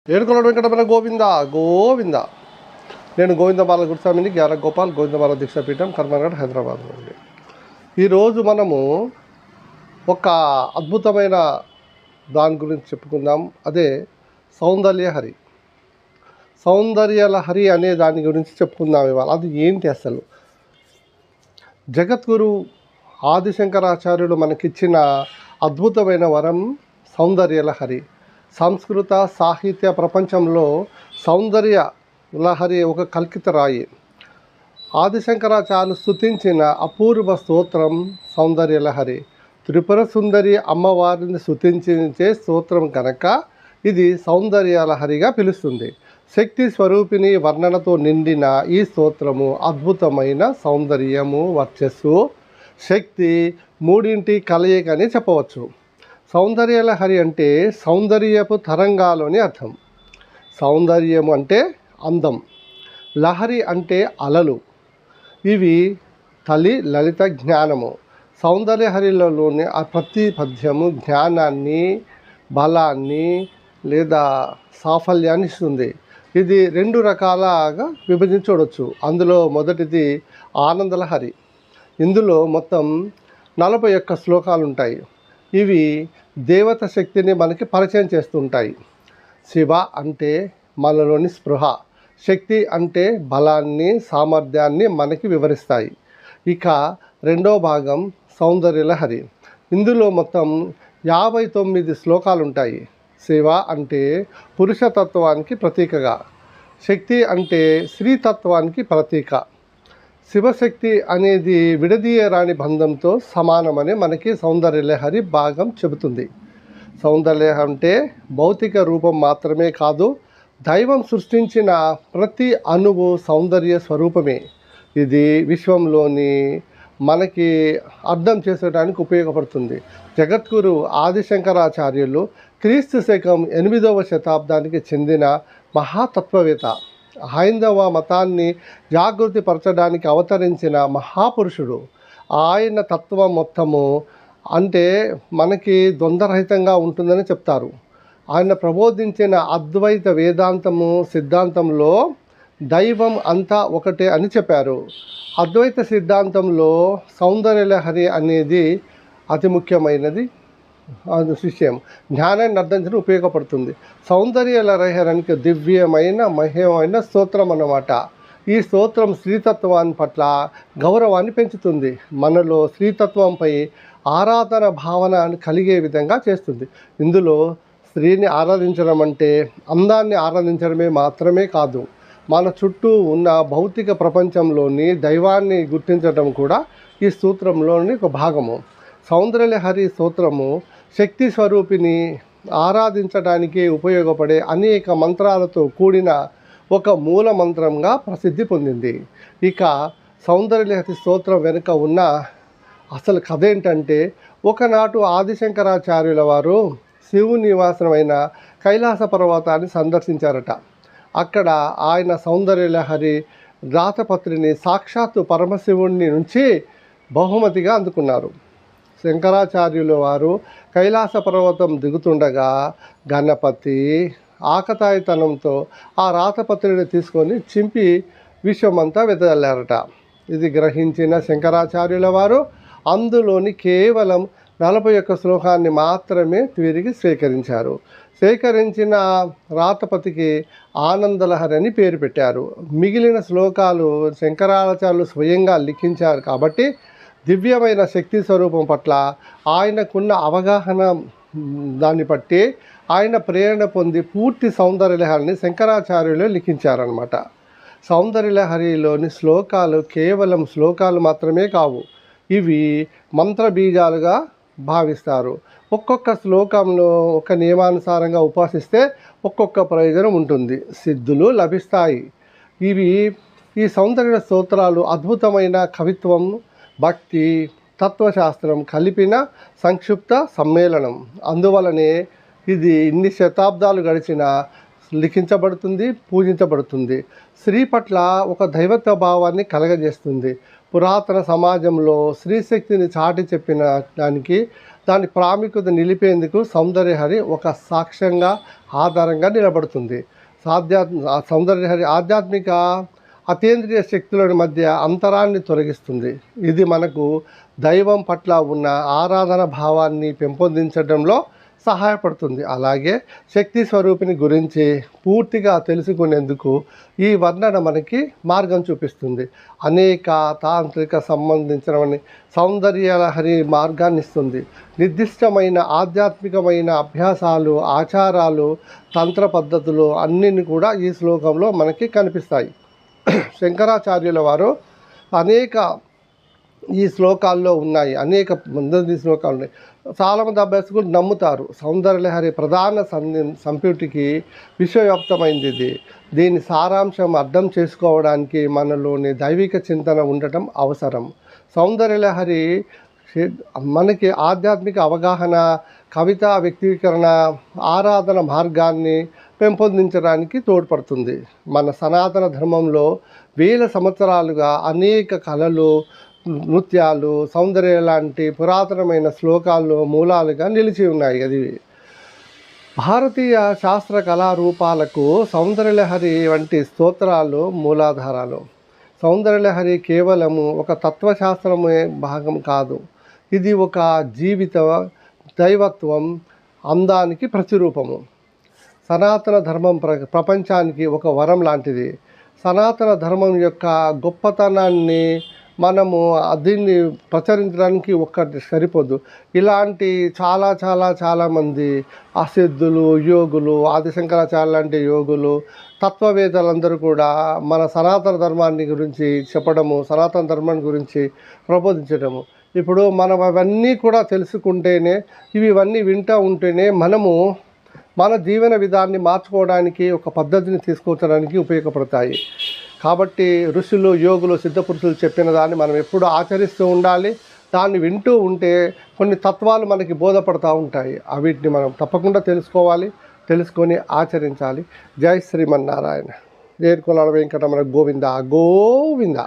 ఏడుకొండల వెంకటరమణ గోవింద గోవింద. నేను గోవింద బాల గురుస్వామిని, జ్ఞాన గోపాల్, గోవింద బాల దీక్షాపీఠం, కర్మగఢ్, హైదరాబాద్ నుండి. ఈరోజు మనము ఒక అద్భుతమైన దాని గురించి చెప్పుకుందాం. అదే సౌందర్యలహరి. సౌందర్యలహరి అనే దాని గురించి చెప్పుకుందాం ఇవాళ. అది ఏంటి అసలు? జగద్గురు ఆదిశంకరాచార్యులు మనకిచ్చిన అద్భుతమైన వరం సౌందర్యలహరి. సంస్కృత సాహిత్య ప్రపంచంలో సౌందర్య లహరి ఒక కల్కిత రాయి. ఆదిశంకరాచార్యులు స్తుతించిన అపూర్వ స్తోత్రం సౌందర్యలహరి. త్రిపుర సుందరి అమ్మవారిని స్తుతించే స్తోత్రం కనుక ఇది సౌందర్యలహరిగా పిలుస్తుంది. శక్తి స్వరూపిణి వర్ణనతో నిండిన ఈ స్తోత్రము అద్భుతమైన సౌందర్యము, వర్చస్సు, శక్తి మూడింటి కలయికని చెప్పవచ్చు. సౌందర్యలహరి అంటే సౌందర్యపు తరంగాలోని అర్థం. సౌందర్యము అంటే అందం, లహరి అంటే అలలు. ఇవి తలి లలిత జ్ఞానము. సౌందర్యహరిలోని ప్రతి పద్యము జ్ఞానాన్ని, బలాన్ని లేదా సాఫల్యాన్ని ఇస్తుంది. ఇది రెండు రకాలుగా విభజించవచ్చు. అందులో మొదటిది ఆనందలహరి. ఇందులో మొత్తం 41 శ్లోకాలు ఉంటాయి. ఇవి దేవత శక్తిని మనకి పరిచయం చేస్తుంటాయి. శివ అంటే మనలోని స్పృహ, శక్తి అంటే బలాన్ని, సామర్థ్యాన్ని మనకి వివరిస్తాయి. ఇక రెండో భాగం సౌందర్యలహరి. ఇందులో మొత్తం 59 శ్లోకాలు ఉంటాయి. శివ అంటే పురుషతత్వానికి ప్రతీకగా, శక్తి అంటే స్త్రీతత్వానికి ప్రతీక. శివశక్తి అనేది విడదీయరాని బంధంతో సమానమని మనకి సౌందర్యలహరి భాగం చెబుతుంది. సౌందర్యం అంటే భౌతిక రూపం మాత్రమే కాదు, దైవం సృష్టించిన ప్రతి అణువు సౌందర్య స్వరూపమే. ఇది విశ్వంలోని మనకి అర్థం చేసడానికి ఉపయోగపడుతుంది. జగద్గురు ఆదిశంకరాచార్యులు క్రీస్తు శకం 8వ శతాబ్దానికి చెందిన మహాతత్వవేత్త. హైందవ మతాన్ని జాగృతిపరచడానికి అవతరించిన మహాపురుషుడు. ఆయన తత్వం మొత్తము అంటే మనకి ద్వంద్వరహితంగా ఉంటుందని చెప్తారు. ఆయన ప్రబోధించిన అద్వైత వేదాంతము సిద్ధాంతంలో దైవం అంతా ఒకటే అని చెప్పారు. అద్వైత సిద్ధాంతంలో సౌందర్యలహరి అనేది అతి ముఖ్యమైనది విషయం. జ్ఞానాన్ని అర్థించడం ఉపయోగపడుతుంది. సౌందర్యలహరికి దివ్యమైన మహ్యమైన స్తోత్రం అన్నమాట. ఈ స్తోత్రం స్త్రీతత్వాన్ని పట్ల గౌరవాన్ని పెంచుతుంది. మనలో స్త్రీతత్వంపై ఆరాధన భావన కలిగే విధంగా చేస్తుంది. ఇందులో స్త్రీని ఆరాధించడం అంటే అందాన్ని ఆరాధించడమే మాత్రమే కాదు, మన చుట్టూ ఉన్న భౌతిక ప్రపంచంలోని దైవాన్ని గుర్తించడం కూడా ఈ స్తోత్రంలోని ఒక భాగము. సౌందర్యలహరి స్తోత్రము శక్తి స్వరూపిణి ఆరాధించడానికి ఉపయోగపడే అనేక మంత్రాలతో కూడిన ఒక మూల మంత్రంగా ప్రసిద్ధి పొందింది. ఇక సౌందర్యలహరి స్తోత్రం వెనుక ఉన్న అసలు కథ ఏంటంటే, ఒకనాటు ఆదిశంకరాచార్యుల వారు శివుని నివాసమైన కైలాస పర్వతాన్ని సందర్శించారట. అక్కడ ఆయన సౌందర్యలహరి రాతపత్రిని సాక్షాత్తు పరమశివుని నుంచి బహుమతిగా అందుకున్నారు. శంకరాచార్యుల వారు కైలాస పర్వతం దిగుతుండగా గణపతి ఆకతాయితనంతో ఆ రాతపత్రిని తీసుకొని చింపి విశ్వమంతా వెదజల్లారట. ఇది గ్రహించిన శంకరాచార్యుల వారు అందులోని కేవలం 41 శ్లోకాన్ని మాత్రమే తిరిగి స్వీకరించారు. స్వీకరించిన రాతపతికి ఆనందలహరి అని పేరు పెట్టారు. మిగిలిన శ్లోకాలు శంకరాచార్యులు స్వయంగా లిఖించారు కాబట్టి దివ్యమైన శక్తి స్వరూపం పట్ల ఆయనకున్న అవగాహన దాన్ని బట్టి ఆయన ప్రేరణ పొంది పూర్తి సౌందర్యలహరిని శంకరాచార్యులు లిఖించారన్నమాట. సౌందర్యలహరిలోని శ్లోకాలు కేవలం శ్లోకాలు మాత్రమే కావు, ఇవి మంత్రబీజాలుగా భావిస్తారు. ఒక్కొక్క శ్లోకంలో ఒక నియమానుసారంగా ఉపాసిస్తే ఒక్కొక్క ప్రయోజనం ఉంటుంది, సిద్ధులు లభిస్తాయి. ఈ సౌందర్య స్తోత్రాలు అద్భుతమైన కవిత్వం, భక్తి, తత్వశాస్త్రం కలిపిన సంక్షిప్త సమ్మేళనం. అందువలనే ఇది ఇన్ని శతాబ్దాలు గడిచినా లిఖించబడుతుంది, పూజించబడుతుంది. స్త్రీ పట్ల ఒక దైవత్వ భావాన్ని కలగజేస్తుంది. పురాతన సమాజంలో స్త్రీశక్తిని చాటి చెప్పిన దానికి దాని ప్రాముఖ్యత నిలిపేందుకు సౌందర్యహరి ఒక సాక్ష్యంగా ఆధారంగా నిలబడుతుంది. సౌందర్యహరి ఆధ్యాత్మిక అతీంద్రియ శక్తుల మధ్య అంతరాన్ని తొలగిస్తుంది. ఇది మనకు దైవం పట్ల ఉన్న ఆరాధన భావాన్ని పెంపొందించడంలో సహాయపడుతుంది. అలాగే శక్తి స్వరూపిణి గురించి పూర్తిగా తెలుసుకునేందుకు ఈ వర్ణన మనకి మార్గం చూపిస్తుంది. అనేక తాంత్రిక సంబంధించిన సౌందర్యలహరి మార్గాన్ని ఇస్తుంది. నిర్దిష్టమైన ఆధ్యాత్మికమైన అభ్యాసాలు, ఆచారాలు, తంత్ర పద్ధతులు అన్నీ కూడా ఈ శ్లోకంలో మనకి కనిపిస్తాయి. శంకరాచార్యుల వారు అనేక ఈ శ్లోకాల్లో ఉన్నాయి. అనేక మంది శ్లోకాలు ఉన్నాయి. చాలామంది అభ్యాసకులు నమ్ముతారు సౌందర్యలహరి ప్రధాన సంపుటికి విశ్వవ్యాప్తమైంది. దీని సారాంశం అర్థం చేసుకోవడానికి మనలోని దైవిక చింతన ఉండటం అవసరం. సౌందర్యలహరి మనకి ఆధ్యాత్మిక అవగాహన, కవితా వ్యక్తీకరణ, ఆరాధన మార్గాన్ని పెంపొందించడానికి తోడ్పడుతుంది. మన సనాతన ధర్మంలో వేల సంవత్సరాలుగా అనేక కళలు, నృత్యాలు, సౌందర్య లాంటి పురాతనమైన శ్లోకాల్లో మూలాలుగా నిలిచి ఉన్నాయి. అది భారతీయ శాస్త్ర కళారూపాలకు సౌందర్యలహరి వంటి స్తోత్రాలు మూలాధారాలు. సౌందర్యలహరి కేవలము ఒక తత్వశాస్త్రమే భాగం కాదు. ఇది ఒక జీవిత దైవత్వం, అందానికి ప్రతిరూపము. సనాతన ధర్మం ప్రపంచానికి ఒక వరం లాంటిది. సనాతన ధర్మం యొక్క గొప్పతనాన్ని మనము దీన్ని ప్రచురించడానికి ఒక్కటి సరిపోదు. ఇలాంటి చాలామంది అసిద్ధులు, యోగులు, ఆదిశంకరాచార్య లాంటి యోగులు, తత్వవేత్తలందరూ కూడా మన సనాతన ధర్మాన్ని గురించి చెప్పడము, సనాతన ధర్మాన్ని గురించి ప్రబోధించడము. ఇప్పుడు మనం అవన్నీ కూడా తెలుసుకుంటేనే, ఇవన్నీ వింటూ ఉంటేనే మనము మన జీవన విధాన్ని మార్చుకోవడానికి, ఒక పద్ధతిని తీసుకొచ్చడానికి ఉపయోగపడతాయి. కాబట్టి ఋషులు, యోగులు, సిద్ధపురుషులు చెప్పిన దాన్ని మనం ఎప్పుడూ ఆచరిస్తూ ఉండాలి. దాన్ని వింటూ ఉంటే కొన్ని తత్వాలు మనకి బోధపడుతూ ఉంటాయి. వీటిని మనం తప్పకుండా తెలుసుకొని ఆచరించాలి. జై శ్రీమన్నారాయణ. జై కులాల వెంకటరమణ గోవింద గోవింద.